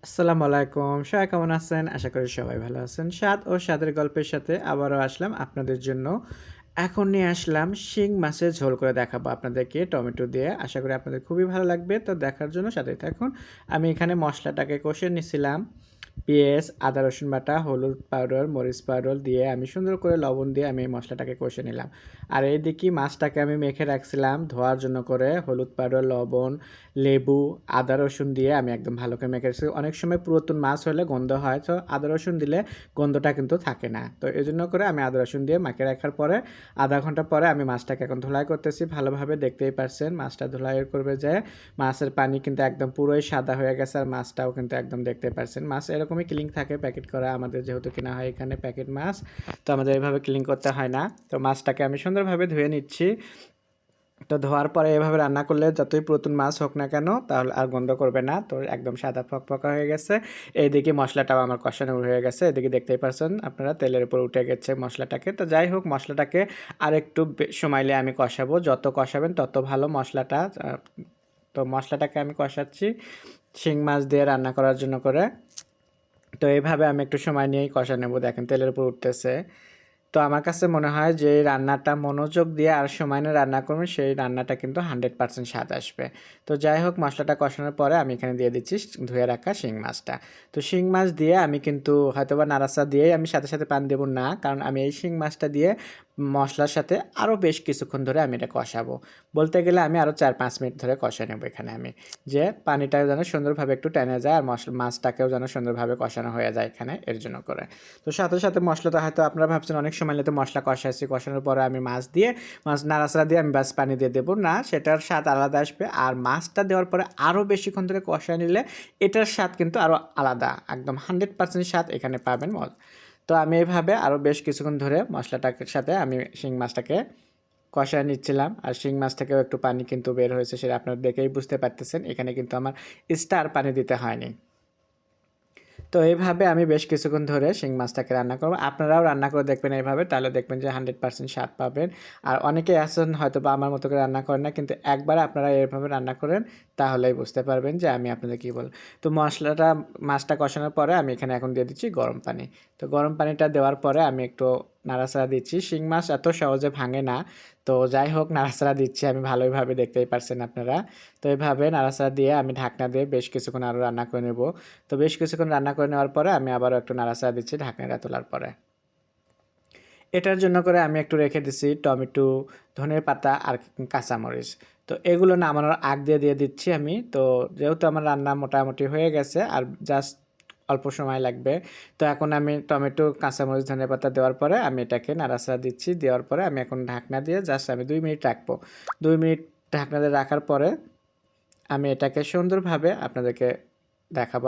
আসসালামু আলাইকুম। সবাই কেমন আছেন? আশা করি সবাই ভালো আছেন। স্বাদ ও স্বাদের গল্পের সাথে আবারও আসলাম আপনাদের জন্য। এখন নিয়ে আসলাম শিং মাছের ঝোল করে দেখাবো আপনাদেরকে টমেটো দিয়ে। আশা করি আপনাদের খুবই ভালো লাগবে। তো দেখার জন্য সাথেই থাকুন। আমি এখানে মসলাটাকে কষিয়ে নিছিলাম। পেঁয়াজ, আদা রসুন বাটা, হলুদ পাউডার, মরিচ পাউডার দিয়ে আমি সুন্দর করে লবণ দিয়ে আমি এই মসলাটাকে কষে নিলাম। আর এইদিকে মাছটাকে আমি মেখে রাখছিলাম ধোয়ার জন্য করে হলুদ পাউডার, লবণ, লেবু, আদা রসুন দিয়ে আমি একদম ভালো করে মেখে রেখেছি। অনেক সময় পুরাতন মাছ হলে গন্ধ হয়, তো আদা রসুন দিলে গন্ধটা কিন্তু থাকে না। তো এজন্য করে আমি আদা রসুন দিয়ে মাখিয়ে রাখার পরে আধা ঘন্টা পরে আমি মাছটাকে এখন ধোলাই করতেছি। ভালোভাবে দেখতেই পারছেন মাছটা ধোলাই করবে যে মাছের পানি কিন্তু একদম পুরোই সাদা হয়ে গেছে, আর মাছটাও কিন্তু একদম দেখতে পারছেন। মাছ এরকমই ক্লিন থাকে প্যাকেট করা, আমাদের যেহেতু কেনা হয় এখানে প্যাকেট মাছ, তো আমাদের এভাবে ক্লিন করতে হয় না। তো মাছটাকে আমি সুন্দরভাবে ধুয়ে নিচ্ছি। তো ধোয়ার পরে এভাবে রান্না করলে যতই পুরাতন মাছ হোক না কেন তাহলে আর গন্ধ করবে না। তো একদম সাদা ফকফকা হয়ে গেছে। এইদিকে মশলাটাও আমার কষানো হয়ে গেছে, এদিকে দেখতেই পারছেন আপনারা তেলের উপর উঠে গেছে মশলাটাকে। তো যাই হোক, মশলাটাকে আর একটু সময় নিয়ে আমি কষাবো, যত কষাবেন তত ভালো মশলাটা। তো মশলাটাকে আমি কষাচ্ছি শিং মাছ দিয়ে রান্না করার জন্য করে। তো এইভাবে আমি একটু সময় নিয়েই কষা নেব। দেখেন তেলের উপর উঠতেছে। তো আমার কাছে মনে হয় যে রান্নাটা মনোযোগ দিয়ে আর সময় নিয়ে রান্না করবেন, সেই রান্নাটা কিন্তু 100% স্বাদ আসবে। তো যাই হোক, মশলাটা কষানোর পরে আমি এখানে দিয়ে দিচ্ছি ধুয়ে রাখা শিং মাছটা। তো শিং মাছ দিয়ে আমি কিন্তু হয়তোবা নাড়াচা দিয়েই আমি সাথে সাথে পানি দেবো না, কারণ আমি এই শিং মাছটা দিয়ে মশলার সাথে আরও বেশ কিছুক্ষণ ধরে আমি এটা কষাবো। বলতে গেলে আমি আরও 4-5 মিনিট ধরে কষা নেবো এখানে আমি, যে পানিটা যেন সুন্দরভাবে একটু টেনে যায় আর মাছটাকেও যেন সুন্দরভাবে কষানো হয়ে যায় এখানে, এর জন্য করে। তো সাথে সাথে মশলাটা হয়তো আপনারা ভাবছেন অনেক সময় নিতে মশলা কষাইছি, কষানোর পরে আমি মাছ নাড়াচাড়া দিয়ে আমি বাস পানি দিয়ে দেবো না, সেটার স্বাদ আলাদা আসবে। আর মাছটা দেওয়ার পরে আরও বেশিক্ষণ ধরে কষায় নিলে এটার স্বাদ কিন্তু আরও আলাদা, একদম 100% স্বাদ এখানে পাবেন। তো আমি এইভাবে আরও বেশ কিছুক্ষণ ধরে মশলাটার সাথে আমি শিং মাছটাকে কষায় নিচ্ছিলাম। আর শিং মাছ থেকেও একটু পানি কিন্তু বের হয়েছে, সেটা আপনারা দেখেই বুঝতে পারতেছেন। এখানে কিন্তু আমার এক্সট্রা পানি দিতে হয়নি। তো এইভাবে আমি বেশ কিছুক্ষণ ধরে শিং মাছটাকে রান্না করব। আপনারাও রান্না করে দেখবেন এইভাবে, তাহলে দেখবেন যে 100% স্বাদ পাবেন। আর অনেকেই আছেন হয়তো বা আমার মতো করে রান্না করেন না, কিন্তু একবার আপনারা এইভাবে রান্না করেন তাহলেই বুঝতে পারবেন যে আমি আপনাদের কী বল। তো মাছটা কষানোর পরে আমি এখানে এখন দিয়ে দিচ্ছি গরম পানি। তো গরম পানিটা দেওয়ার পরে আমি একটু নাড়াচাড়া দিচ্ছি। শিং মাছ এত সহজে ভাঙে না, তো যাই হোক নাড়াচাড়া দিচ্ছি আমি ভালোইভাবে, দেখতেই পারছেন আপনারা। তো এইভাবে নাড়াচাড়া দিয়ে আমি ঢাকনা দিয়ে বেশ কিছুক্ষণ আরও রান্না করে নেব। তো বেশ কিছুক্ষণ রান্না করে নেওয়ার পরে আমি আবারও একটু নাড়াচাড়া দিচ্ছি ঢাকনাটা তোলার পরে। এটার জন্য করে আমি একটু রেখে দিছি টমেটো, ধনের পাতা আর কাঁচামরিচ। তো এগুলো নামানোর আগ দিয়ে দিয়ে দিচ্ছি আমি। তো যেহেতু আমার রান্না মোটামুটি হয়ে গেছে আর জাস্ট অল্প সময় লাগবে, তো এখন আমি টমেটো, কাঁচামরিচ, ধনের পাতা দেওয়ার পরে আমি এটাকে নাড়াচাড়া দিচ্ছি। দেওয়ার পরে আমি এখন ঢাকনা দিয়ে জাস্ট আমি 2 মিনিট রাখবো। 2 মিনিট ঢাকনা দিয়ে রাখার পরে আমি এটাকে সুন্দরভাবে আপনাদেরকে দেখাবো।